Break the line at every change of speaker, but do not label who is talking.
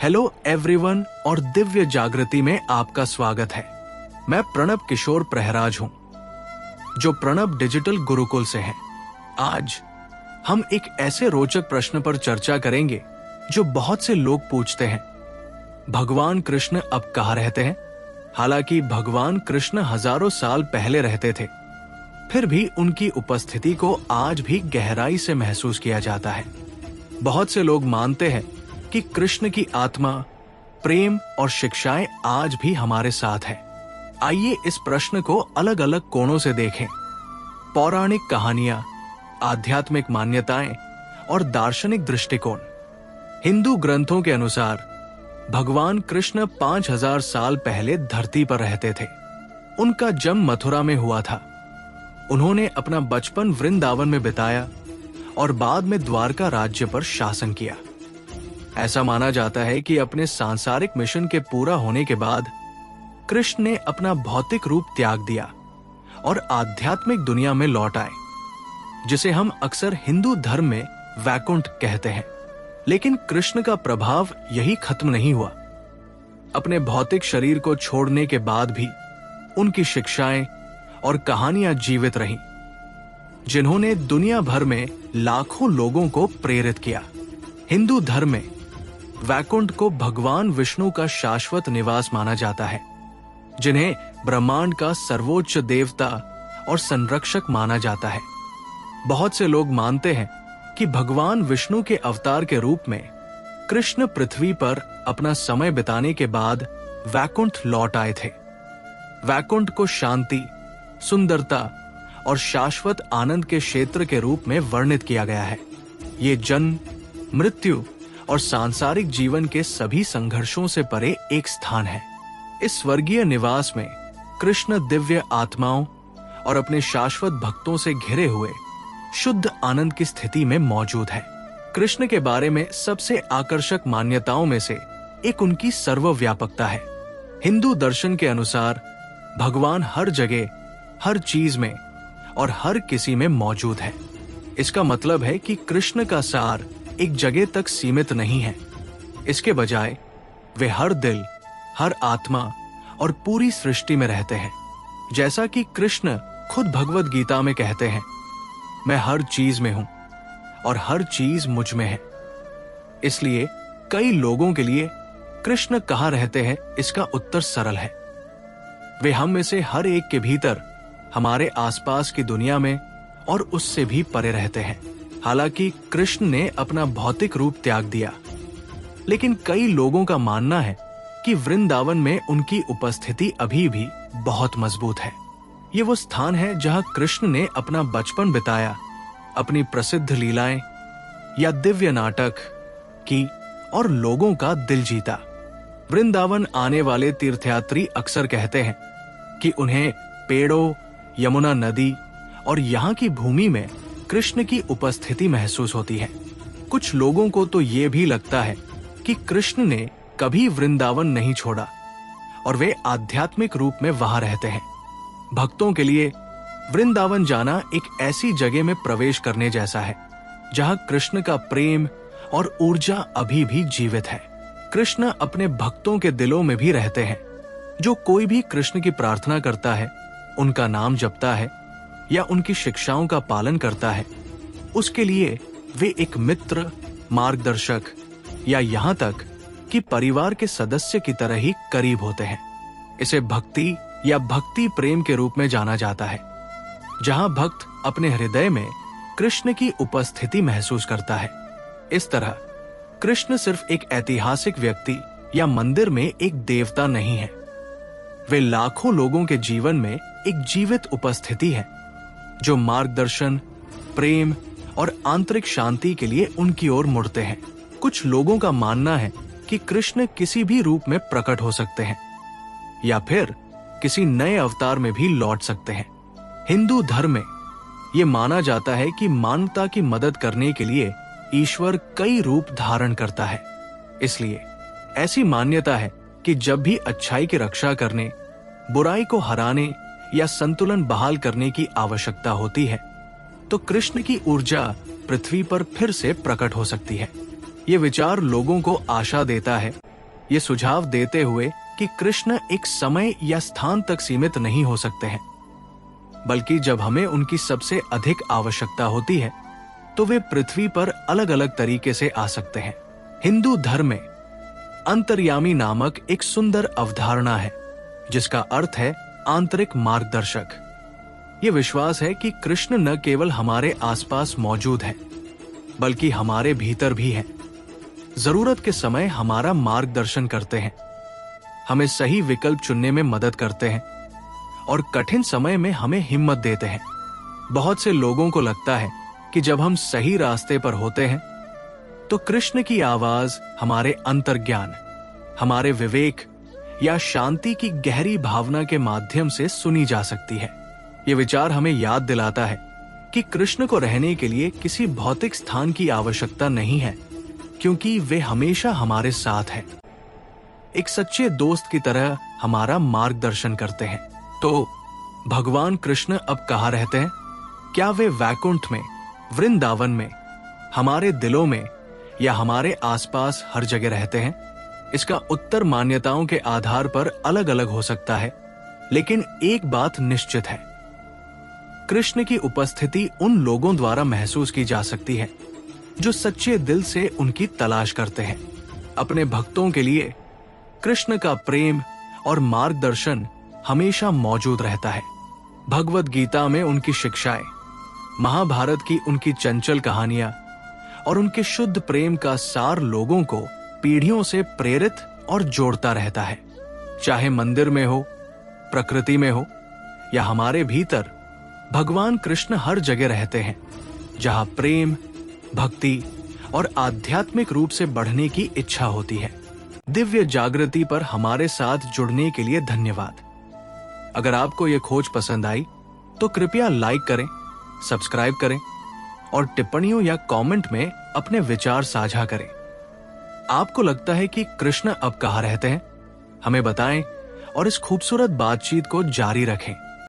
Hello everyone और दिव्य जागृति में आपका स्वागत है। मैं प्रणब किशोर प्रहराज हूं, जो प्रणब डिजिटल गुरुकुल से हैं। आज हम एक ऐसे रोचक प्रश्न पर चर्चा करेंगे जो बहुत से लोग पूछते हैं। भगवान कृष्ण अब कहाँ रहते हैं? हालांकि भगवान कृष्ण हजारों साल पहले रहते थे, फिर भी उनकी उपस्थिति को आज भी गहराई से महसूस किया जाता है। बहुत से लोग मानते हैं कि कृष्ण की आत्मा, प्रेम और शिक्षाएं आज भी हमारे साथ है। आइए इस प्रश्न को अलग अलग कोणों से देखें। पौराणिक कहानियां, आध्यात्मिक मान्यताएं और दार्शनिक दृष्टिकोण। हिंदू ग्रंथों के अनुसार भगवान कृष्ण 5000 साल पहले धरती पर रहते थे। उनका जन्म मथुरा में हुआ था। उन्होंने अपना बचपन वृंदावन में बिताया और बाद में द्वारका राज्य पर शासन किया। ऐसा माना जाता है कि अपने सांसारिक मिशन के पूरा होने के बाद कृष्ण ने अपना भौतिक रूप त्याग दिया और आध्यात्मिक दुनिया में लौट आए, जिसे हम अक्सर हिंदू धर्म में वैकुंठ कहते हैं। लेकिन कृष्ण का प्रभाव यही खत्म नहीं हुआ। अपने भौतिक शरीर को छोड़ने के बाद भी उनकी शिक्षाएं और कहानियां जीवित रहीं, जिन्होंने दुनिया भर में लाखों लोगों को प्रेरित किया। हिंदू धर्म में वैकुंठ को भगवान विष्णु का शाश्वत निवास माना जाता है, जिन्हें ब्रह्मांड का सर्वोच्च देवता और संरक्षक माना जाता है। बहुत से लोग मानते हैं कि भगवान विष्णु के अवतार के रूप में कृष्ण पृथ्वी पर अपना समय बिताने के बाद वैकुंठ लौट आए थे। वैकुंठ को शांति, सुंदरता और शाश्वत आनंद के क्षेत्र के रूप में वर्णित किया गया है। ये जन्म, मृत्यु और सांसारिक जीवन के सभी संघर्षों से परे एक स्थान है। इस स्वर्गीय निवास में कृष्ण दिव्य आत्माओं और अपने शाश्वत भक्तों से घिरे हुए शुद्ध आनंद की स्थिति में मौजूद है। कृष्ण के बारे में सबसे आकर्षक मान्यताओं में से एक उनकी सर्वव्यापकता है। हिंदू दर्शन के अनुसार भगवान हर जगह, हर चीज में और हर किसी में मौजूद है। इसका मतलब है कि कृष्ण का सार एक जगह तक सीमित नहीं है। इसके बजाय वे हर दिल, हर आत्मा और पूरी सृष्टि में रहते हैं। जैसा कि कृष्ण खुद भगवद गीता में कहते हैं, मैं हर चीज में हूं और हर चीज मुझ में है। इसलिए कई लोगों के लिए कृष्ण कहाँ रहते हैं, इसका उत्तर सरल है। वे हम में से हर एक के भीतर, हमारे आसपास की दुनिया में और उससे भी परे रहते हैं। हालांकि कृष्ण ने अपना भौतिक रूप त्याग दिया, लेकिन कई लोगों का मानना है कि वृंदावन में उनकी उपस्थिति अभी भी बहुत मजबूत है। ये वो स्थान है जहां कृष्ण ने अपना बचपन बिताया, अपनी प्रसिद्ध लीलाएं या दिव्य नाटक की और लोगों का दिल जीता। वृंदावन आने वाले तीर्थयात्री अक्सर कहते हैं कि उन्हें पेड़ों, यमुना नदी और यहाँ की भूमि में कृष्ण की उपस्थिति महसूस होती है। कुछ लोगों को तो ये भी लगता है कि कृष्ण ने कभी वृंदावन नहीं छोड़ा और वे आध्यात्मिक रूप में वहां रहते हैं। भक्तों के लिए वृंदावन जाना एक ऐसी जगह में प्रवेश करने जैसा है जहां कृष्ण का प्रेम और ऊर्जा अभी भी जीवित है। कृष्ण अपने भक्तों के दिलों में भी रहते हैं। जो कोई भी कृष्ण की प्रार्थना करता है, उनका नाम जपता है या उनकी शिक्षाओं का पालन करता है, उसके लिए वे एक मित्र, मार्गदर्शक या यहाँ तक कि परिवार के सदस्य की तरह ही करीब होते हैं। इसे भक्ति या भक्ति प्रेम के रूप में जाना जाता है, जहां भक्त अपने हृदय में कृष्ण की उपस्थिति महसूस करता है। इस तरह कृष्ण सिर्फ एक ऐतिहासिक व्यक्ति या मंदिर में एक देवता नहीं है। वे लाखों लोगों के जीवन में एक जीवित उपस्थिति है, जो मार्गदर्शन, प्रेम और आंतरिक शांति के लिए उनकी ओर मुड़ते हैं। कुछ लोगों का मानना है कि कृष्ण किसी भी रूप में प्रकट हो सकते हैं या फिर किसी नए अवतार में भी लौट सकते हैं। हिंदू धर्म में यह माना जाता है कि मानवता की मदद करने के लिए ईश्वर कई रूप धारण करता है। इसलिए ऐसी मान्यता है कि जब भी अच्छाई की रक्षा करने, बुराई को हराने या संतुलन बहाल करने की आवश्यकता होती है, तो कृष्ण की ऊर्जा पृथ्वी पर फिर से प्रकट हो सकती है। ये विचार लोगों को आशा देता है ये सुझाव देते हुए कि कृष्ण एक समय या स्थान तक सीमित नहीं हो सकते हैं, बल्कि जब हमें उनकी सबसे अधिक आवश्यकता होती है तो वे पृथ्वी पर अलग अलग तरीके से आ सकते हैं। हिंदू धर्म में अंतर्यामी नामक एक सुंदर अवधारणा है जिसका अर्थ है आंतरिक मार्गदर्शक। ये विश्वास है कि कृष्ण न केवल हमारे आसपास मौजूद है बल्कि हमारे भीतर भी है। जरूरत के समय हमारा मार्गदर्शन करते हैं, हमें सही विकल्प चुनने में मदद करते हैं और कठिन समय में हमें हिम्मत देते हैं। बहुत से लोगों को लगता है कि जब हम सही रास्ते पर होते हैं तो कृष्ण की आवाज हमारे अंतर्ज्ञान, हमारे विवेक या शांति की गहरी भावना के माध्यम से सुनी जा सकती है। ये विचार हमें याद दिलाता है कि कृष्ण को रहने के लिए किसी भौतिक स्थान की आवश्यकता नहीं है, क्योंकि वे हमेशा हमारे साथ हैं। एक सच्चे दोस्त की तरह हमारा मार्गदर्शन करते हैं। तो भगवान कृष्ण अब कहाँ रहते हैं? क्या वे वैकुंठ में, वृंदावन में, हमारे दिलों में या हमारे आसपास हर जगह रहते हैं? इसका उत्तर मान्यताओं के आधार पर अलग अलग हो सकता है, लेकिन एक बात निश्चित है, कृष्ण की उपस्थिति उन लोगों द्वारा महसूस की जा सकती है जो सच्चे दिल से उनकी तलाश करते हैं। अपने भक्तों के लिए कृष्ण का प्रेम और मार्गदर्शन हमेशा मौजूद रहता है। भगवद गीता में उनकी शिक्षाएं, महाभारत की उनकी चंचल कहानियां और उनके शुद्ध प्रेम का सार लोगों को पीढ़ियों से प्रेरित और जोड़ता रहता है। चाहे मंदिर में हो, प्रकृति में हो या हमारे भीतर, भगवान कृष्ण हर जगह रहते हैं जहां प्रेम, भक्ति और आध्यात्मिक रूप से बढ़ने की इच्छा होती है। दिव्य जागृति पर हमारे साथ जुड़ने के लिए धन्यवाद। अगर आपको यह खोज पसंद आई तो कृपया लाइक करें, सब्सक्राइब करें और टिप्पणियों या कमेंट में अपने विचार साझा करें। आपको लगता है कि कृष्ण अब कहाँ रहते हैं? हमें बताएं और इस खूबसूरत बातचीत को जारी रखें।